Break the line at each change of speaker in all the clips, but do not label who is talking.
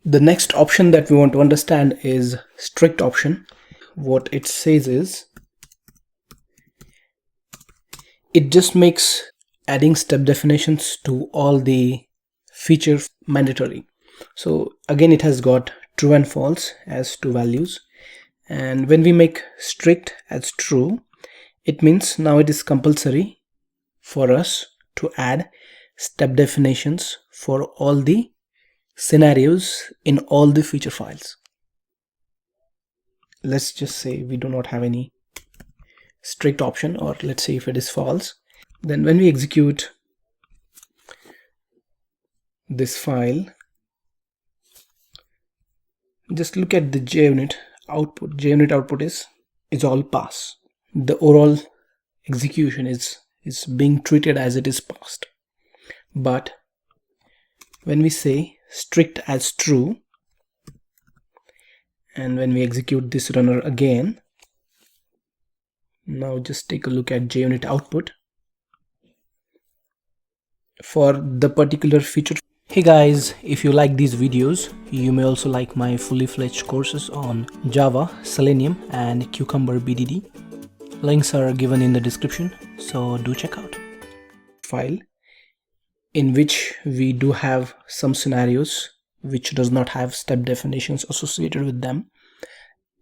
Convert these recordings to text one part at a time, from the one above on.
The next option that we want to understand is strict option. What it says is it just makes adding step definitions to all the features mandatory. So again, it has got true and false as two values, and when we make strict as true, it means now it is compulsory for us to add step definitions for all the scenarios in all the feature files. Let's just say we do not have any strict option, or let's say if it is false, then when we execute this file, just look at the JUnit output. JUnit output is all pass. The overall execution is being treated as it is passed. But when we say strict as true, and when we execute this runner again, now just take a look at JUnit output for the particular feature. Hey guys, if you like these videos, you may also like my fully fledged courses on Java, Selenium and Cucumber BDD. Links are given in the description, so do check out. File in which we do have some scenarios which does not have step definitions associated with them.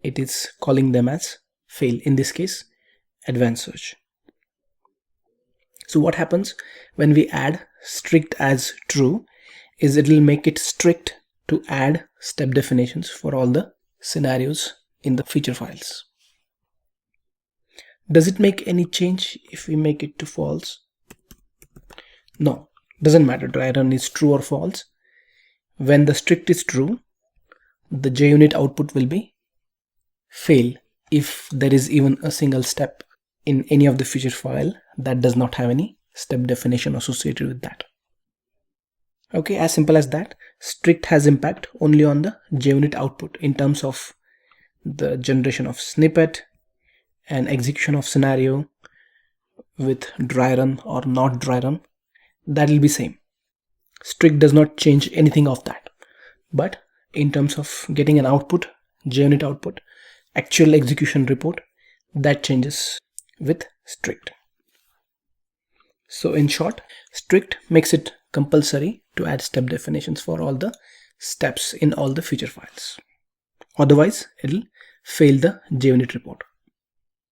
It is calling them as fail, in this case advanced search. So what happens when we add strict as true is it will make it strict to add step definitions for all the scenarios in the feature files. Does it make any change if we make it to false? No, doesn't matter. Dry run is true or false. When the strict is true, the JUnit output will be fail if there is even a single step in any of the feature file that does not have any step definition associated with that. Okay, as simple as that. Strict has impact only on the JUnit output in terms of the generation of snippet and execution of scenario with dry run or not dry run. That will be same. Strict does not change anything of that. But in terms of getting an output, JUnit output, actual execution report, that changes with strict. So in short, strict makes it compulsory to add step definitions for all the steps in all the feature files. Otherwise, it will fail the JUnit report.